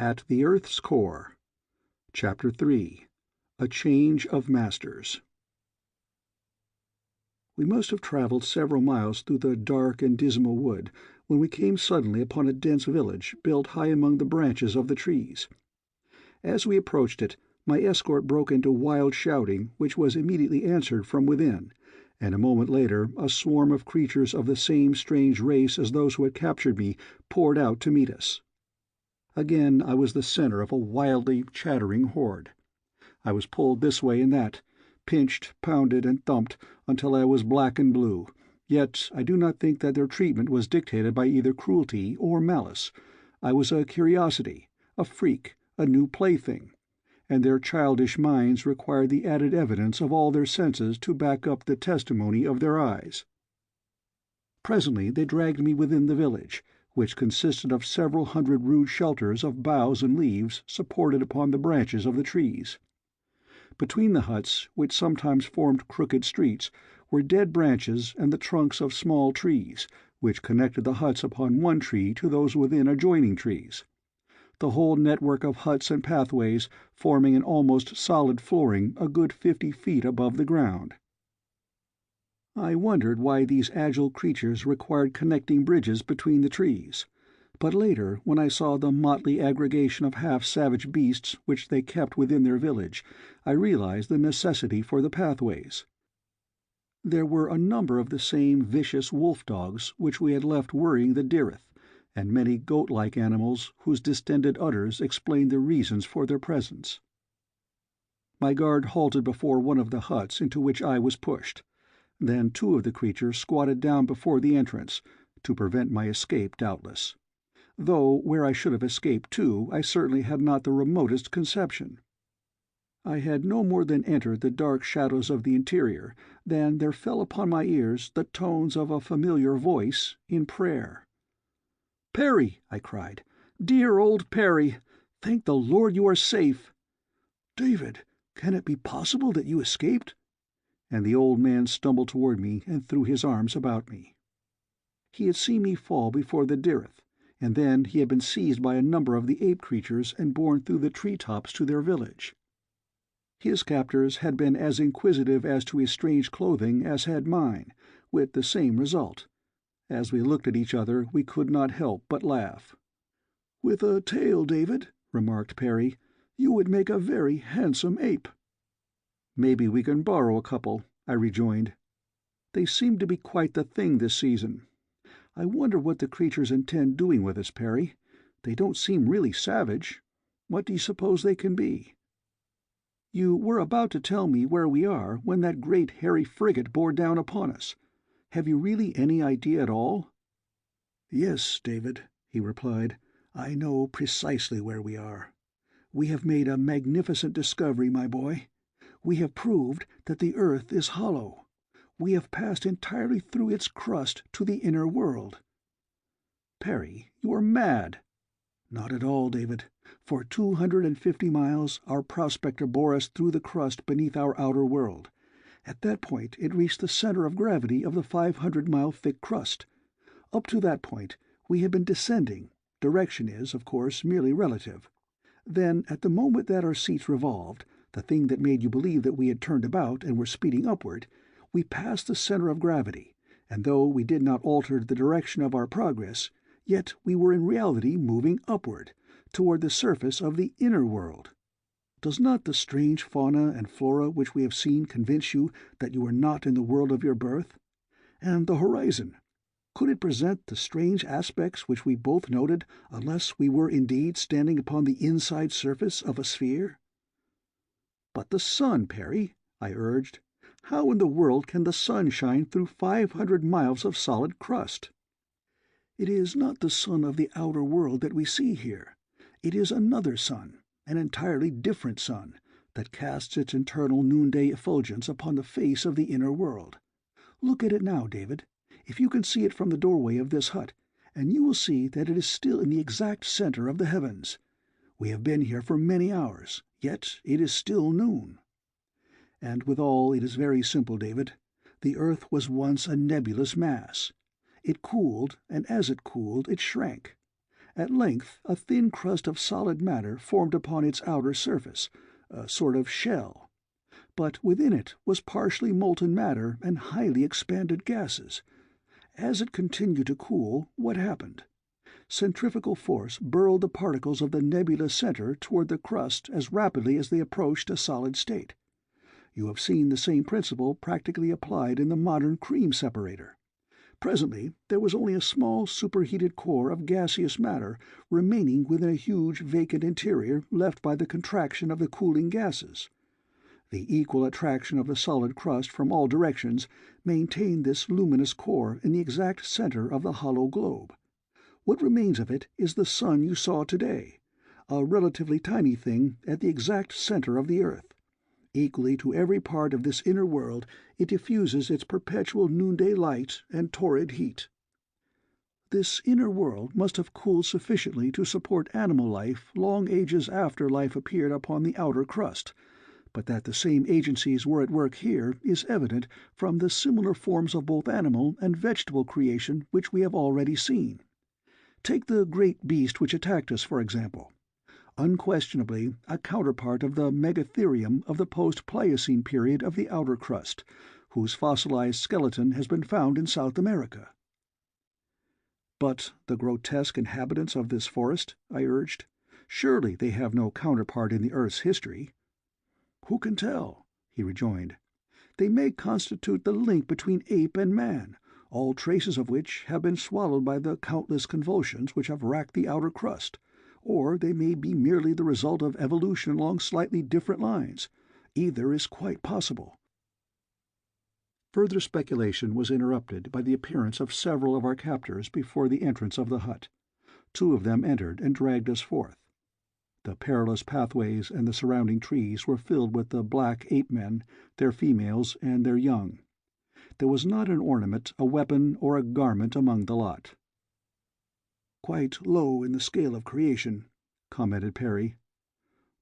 At the Earth's Core. Chapter 3. A Change of Masters. We must have traveled several miles through the dark and dismal wood when we came suddenly upon a dense village built high among the branches of the trees. As we approached it, my escort broke into wild shouting, which was immediately answered from within, and a moment later a swarm of creatures of the same strange race as those who had captured me poured out to meet us. Again I was the center of a wildly chattering horde. I was pulled this way and that, pinched, pounded, and thumped until I was black and blue, yet I do not think that their treatment was dictated by either cruelty or malice. I was a curiosity, a freak, a new plaything, and their childish minds required the added evidence of all their senses to back up the testimony of their eyes. Presently they dragged me within the village, which consisted of several hundred rude shelters of boughs and leaves supported upon the branches of the trees. Between the huts, which sometimes formed crooked streets, were dead branches and the trunks of small trees, which connected the huts upon one tree to those within adjoining trees, the whole network of huts and pathways forming an almost solid flooring a good 50 feet above the ground. I wondered why these agile creatures required connecting bridges between the trees, but later, when I saw the motley aggregation of half-savage beasts which they kept within their village, I realized the necessity for the pathways. There were a number of the same vicious wolf-dogs which we had left worrying the Dirith, and many goat-like animals whose distended udders explained the reasons for their presence. My guard halted before one of the huts into which I was pushed. Then two of the creatures squatted down before the entrance, to prevent my escape doubtless, though where I should have escaped to I certainly had not the remotest conception. I had no more than entered the dark shadows of the interior than there fell upon my ears the tones of a familiar voice in prayer. "Perry!" I cried. "Dear old Perry! Thank the Lord you are safe!" "David, can it be possible that you escaped?" And the old man stumbled toward me and threw his arms about me. He had seen me fall before the Dirith, and then he had been seized by a number of the ape creatures and borne through the tree-tops to their village. His captors had been as inquisitive as to his strange clothing as had mine, with the same result. As we looked at each other we could not help but laugh. "With a tail, David," remarked Perry, "you would make a very handsome ape." "Maybe we can borrow a couple," I rejoined. "They seem to be quite the thing this season. I wonder what the creatures intend doing with us, Perry. They don't seem really savage. What do you suppose they can be?" "You were about to tell me where we are when that great hairy frigate bore down upon us. Have you really any idea at all?" "Yes, David," he replied. "I know precisely where we are. We have made a magnificent discovery, my boy. We have proved that the earth is hollow. We have passed entirely through its crust to the inner world." "Perry, you are mad." "Not at all, David. For 250 miles our prospector bore us through the crust beneath our outer world. At that point it reached the center of gravity of the 500-mile thick crust. Up to that point we had been descending. Direction is, of course, merely relative. Then, at the moment that our seats revolved, the thing that made you believe that we had turned about and were speeding upward, we passed the center of gravity, and though we did not alter the direction of our progress, yet we were in reality moving upward, toward the surface of the inner world. Does not the strange fauna and flora which we have seen convince you that you are not in the world of your birth? And the horizon, could it present the strange aspects which we both noted unless we were indeed standing upon the inside surface of a sphere?" "But the sun, Perry," I urged. "How in the world can the sun shine through 500 miles of solid crust?" "It is not the sun of the outer world that we see here. It is another sun, an entirely different sun, that casts its eternal noonday effulgence upon the face of the inner world. Look at it now, David, if you can see it from the doorway of this hut, and you will see that it is still in the exact center of the heavens. We have been here for many hours, yet it is still noon. And withal it is very simple, David. The earth was once a nebulous mass. It cooled, and as it cooled it shrank. At length a thin crust of solid matter formed upon its outer surface, a sort of shell. But within it was partially molten matter and highly expanded gases. As it continued to cool, what happened? Centrifugal force burrowed the particles of the nebulous center toward the crust as rapidly as they approached a solid state. You have seen the same principle practically applied in the modern cream separator. Presently there was only a small superheated core of gaseous matter remaining within a huge vacant interior left by the contraction of the cooling gases. The equal attraction of the solid crust from all directions maintained this luminous core in the exact center of the hollow globe. What remains of it is the sun you saw today, a relatively tiny thing at the exact center of the earth. Equally to every part of this inner world it diffuses its perpetual noonday light and torrid heat. This inner world must have cooled sufficiently to support animal life long ages after life appeared upon the outer crust, but that the same agencies were at work here is evident from the similar forms of both animal and vegetable creation which we have already seen. Take the great beast which attacked us, for example. Unquestionably a counterpart of the megatherium of the post-Pliocene period of the outer crust, whose fossilized skeleton has been found in South America. "But the grotesque inhabitants of this forest," I urged. "Surely they have no counterpart in the earth's history." "Who can tell?" he rejoined. "They may constitute the link between ape and man, all traces of which have been swallowed by the countless convulsions which have racked the outer crust, or they may be merely the result of evolution along slightly different lines. Either is quite possible." Further speculation was interrupted by the appearance of several of our captors before the entrance of the hut. Two of them entered and dragged us forth. The perilous pathways and the surrounding trees were filled with the black ape-men, their females and their young. There was not an ornament, a weapon, or a garment among the lot. "Quite low in the scale of creation," commented Perry.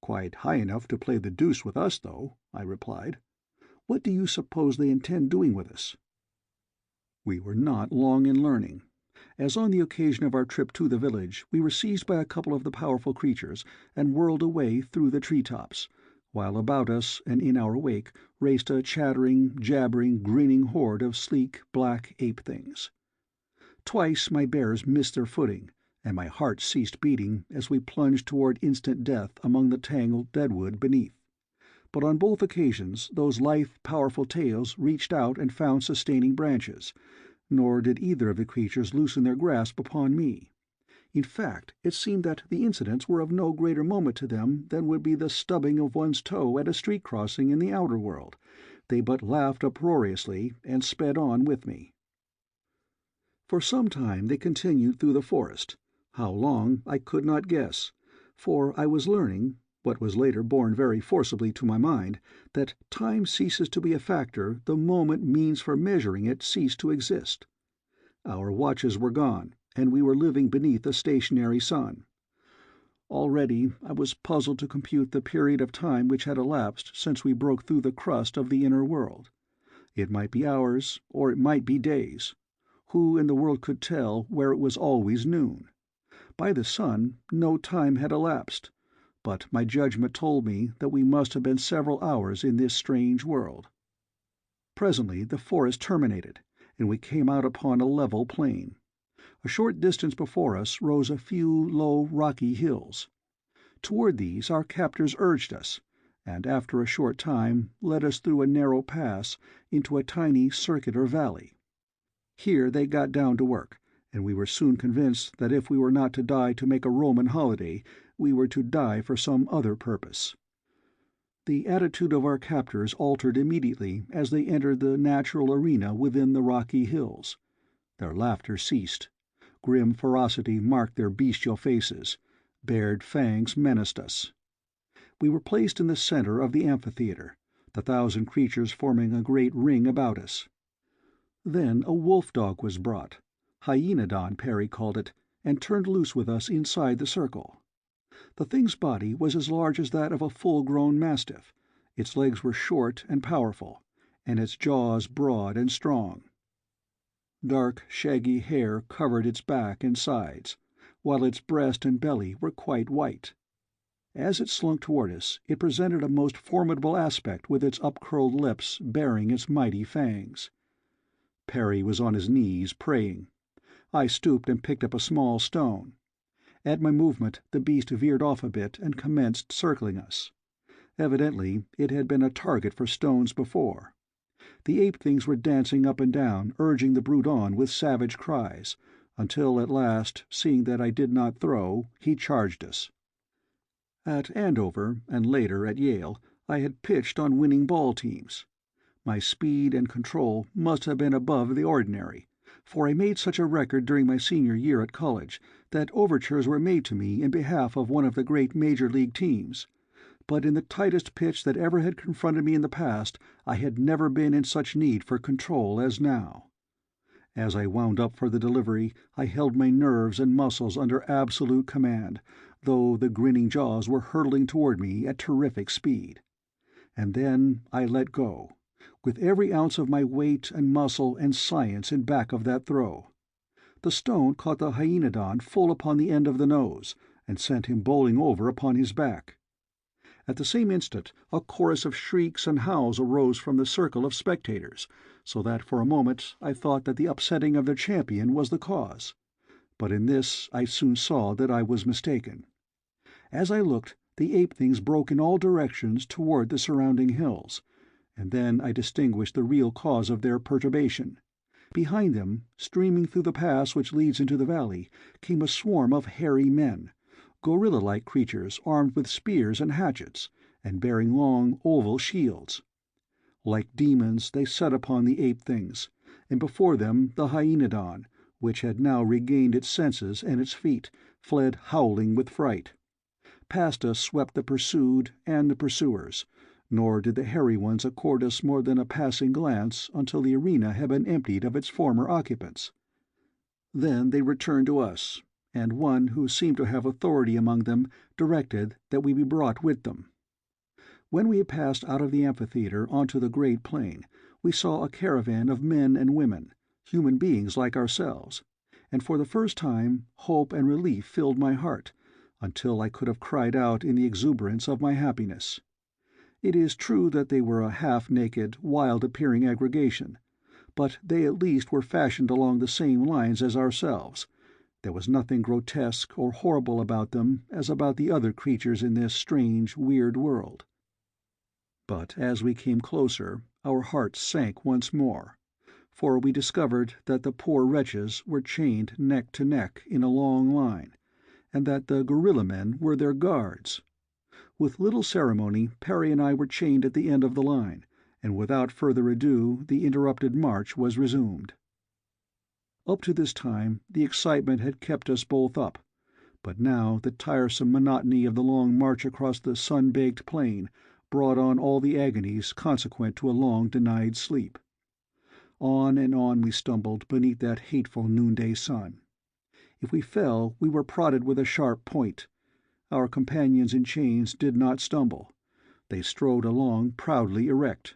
"Quite high enough to play the deuce with us, though," I replied. "What do you suppose they intend doing with us?" We were not long in learning. As on the occasion of our trip to the village, we were seized by a couple of the powerful creatures and whirled away through the tree-tops, while about us and in our wake raced a chattering, jabbering, grinning horde of sleek, black ape-things. Twice my bearers missed their footing, and my heart ceased beating as we plunged toward instant death among the tangled deadwood beneath. But on both occasions those lithe, powerful tails reached out and found sustaining branches, nor did either of the creatures loosen their grasp upon me. In fact, it seemed that the incidents were of no greater moment to them than would be the stubbing of one's toe at a street crossing in the outer world. They but laughed uproariously and sped on with me. For some time they continued through the forest. How long I could not guess, for I was learning, what was later borne very forcibly to my mind, that time ceases to be a factor the moment means for measuring it cease to exist. Our watches were gone, and we were living beneath a stationary sun. Already I was puzzled to compute the period of time which had elapsed since we broke through the crust of the inner world. It might be hours, or it might be days. Who in the world could tell where it was always noon? By the sun no time had elapsed, but my judgment told me that we must have been several hours in this strange world. Presently the forest terminated, and we came out upon a level plain. A short distance before us rose a few low rocky hills. Toward these our captors urged us, and after a short time led us through a narrow pass into a tiny circular valley. Here they got down to work, and we were soon convinced that if we were not to die to make a Roman holiday, we were to die for some other purpose. The attitude of our captors altered immediately as they entered the natural arena within the rocky hills. Their laughter ceased. Grim ferocity marked their bestial faces. Bared fangs menaced us. We were placed in the center of the amphitheater, the 1,000 creatures forming a great ring about us. Then a wolf-dog was brought, Hyenodon Perry called it, and turned loose with us inside the circle. The thing's body was as large as that of a full-grown mastiff, its legs were short and powerful, and its jaws broad and strong. Dark, shaggy hair covered its back and sides, while its breast and belly were quite white. As it slunk toward us, it presented a most formidable aspect with its upcurled lips baring its mighty fangs. Perry was on his knees praying. I stooped and picked up a small stone. At my movement the beast veered off a bit and commenced circling us. Evidently it had been a target for stones before. The ape-things were dancing up and down, urging the brute on with savage cries, until at last, seeing that I did not throw, he charged us. At Andover, and later at Yale, I had pitched on winning ball teams. My speed and control must have been above the ordinary, for I made such a record during my senior year at college that overtures were made to me in behalf of one of the great major league teams. But in the tightest pitch that ever had confronted me in the past, I had never been in such need for control as now. As I wound up for the delivery, I held my nerves and muscles under absolute command, though the grinning jaws were hurtling toward me at terrific speed. And then I let go, with every ounce of my weight and muscle and science in back of that throw. The stone caught the hyaenodon full upon the end of the nose, and sent him bowling over upon his back. At the same instant a chorus of shrieks and howls arose from the circle of spectators, so that for a moment I thought that the upsetting of their champion was the cause. But in this I soon saw that I was mistaken. As I looked, the ape-things broke in all directions toward the surrounding hills, and then I distinguished the real cause of their perturbation. Behind them, streaming through the pass which leads into the valley, came a swarm of hairy men, gorilla-like creatures armed with spears and hatchets, and bearing long oval shields. Like demons they set upon the ape-things, and before them the hyaenodon, which had now regained its senses and its feet, fled howling with fright. Past us swept the pursued and the pursuers, nor did the hairy ones accord us more than a passing glance until the arena had been emptied of its former occupants. Then they returned to us, and one who seemed to have authority among them directed that we be brought with them. When we had passed out of the amphitheatre onto the great plain, we saw a caravan of men and women, human beings like ourselves, and for the first time hope and relief filled my heart, until I could have cried out in the exuberance of my happiness. It is true that they were a half-naked, wild-appearing aggregation, but they at least were fashioned along the same lines as ourselves. There was nothing grotesque or horrible about them as about the other creatures in this strange, weird world. But as we came closer, our hearts sank once more, for we discovered that the poor wretches were chained neck to neck in a long line, and that the gorilla men were their guards. With little ceremony, Perry and I were chained at the end of the line, and without further ado the interrupted march was resumed. Up to this time the excitement had kept us both up, but now the tiresome monotony of the long march across the sun-baked plain brought on all the agonies consequent to a long denied sleep. On and on we stumbled beneath that hateful noonday sun. If we fell, we were prodded with a sharp point. Our companions in chains did not stumble. They strode along proudly erect.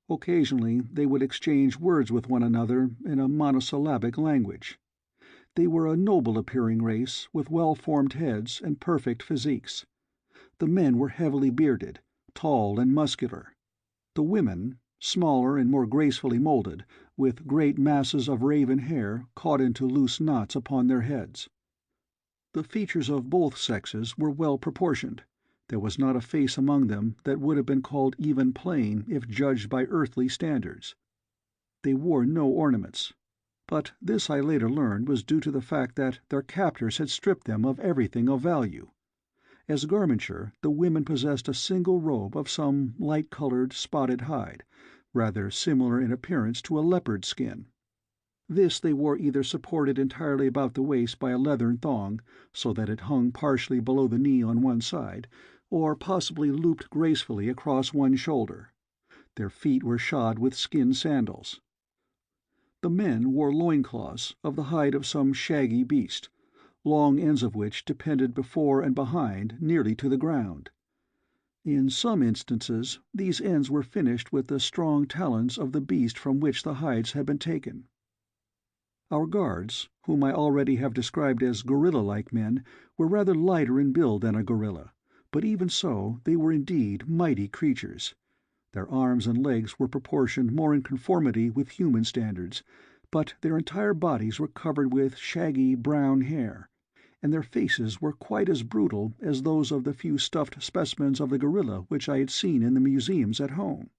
Occasionally they would exchange words with one another in a monosyllabic language. They were a noble-appearing race, with well-formed heads and perfect physiques. The men were heavily bearded, tall and muscular. The women, smaller and more gracefully moulded, with great masses of raven hair caught into loose knots upon their heads. The features of both sexes were well proportioned. There was not a face among them that would have been called even plain if judged by earthly standards. They wore no ornaments, but this I later learned was due to the fact that their captors had stripped them of everything of value. As garmenture, the women possessed a single robe of some light-colored, spotted hide, rather similar in appearance to a leopard skin. This they wore either supported entirely about the waist by a leathern thong, so that it hung partially below the knee on one side, or possibly looped gracefully across one shoulder. Their feet were shod with skin sandals. The men wore loincloths of the hide of some shaggy beast, long ends of which depended before and behind nearly to the ground. In some instances these ends were finished with the strong talons of the beast from which the hides had been taken. Our guards, whom I already have described as gorilla-like men, were rather lighter in build than a gorilla, but even so they were indeed mighty creatures. Their arms and legs were proportioned more in conformity with human standards, but their entire bodies were covered with shaggy brown hair, and their faces were quite as brutal as those of the few stuffed specimens of the gorilla which I had seen in the museums at home.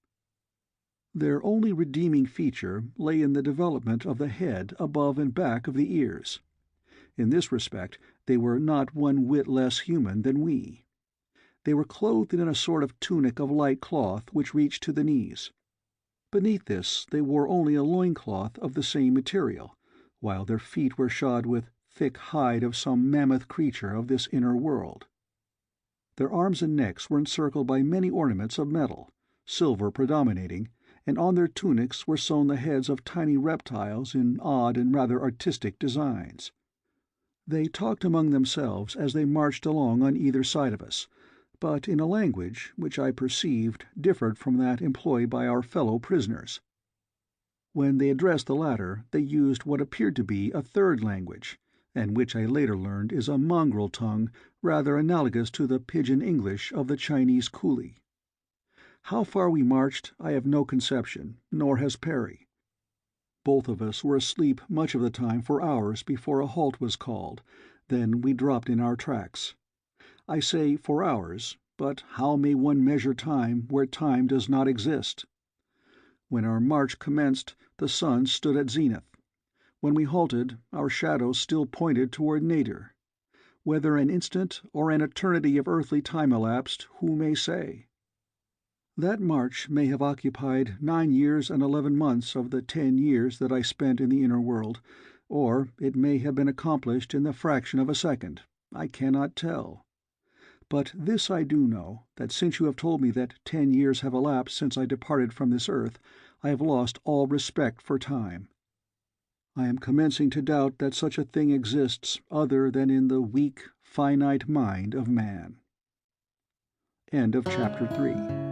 Their only redeeming feature lay in the development of the head above and back of the ears. In this respect they were not one whit less human than we. They were clothed in a sort of tunic of light cloth which reached to the knees. Beneath this they wore only a loincloth of the same material, while their feet were shod with thick hide of some mammoth creature of this inner world. Their arms and necks were encircled by many ornaments of metal, silver predominating, and on their tunics were sewn the heads of tiny reptiles in odd and rather artistic designs. They talked among themselves as they marched along on either side of us, but in a language which I perceived differed from that employed by our fellow prisoners. When they addressed the latter, they used what appeared to be a third language, and which I later learned is a mongrel tongue rather analogous to the pidgin English of the Chinese coolie. How far we marched I have no conception, nor has Perry. Both of us were asleep much of the time for hours before a halt was called, then we dropped in our tracks. I say for hours, but how may one measure time where time does not exist? When our march commenced, the sun stood at zenith. When we halted, our shadows still pointed toward nadir. Whether an instant or an eternity of earthly time elapsed, who may say? That march may have occupied 9 years and 11 months of the 10 years that I spent in the inner world, or it may have been accomplished in the fraction of a second. I cannot tell. But this I do know, that since you have told me that 10 years have elapsed since I departed from this earth, I have lost all respect for time. I am commencing to doubt that such a thing exists other than in the weak, finite mind of man. End of Chapter 3.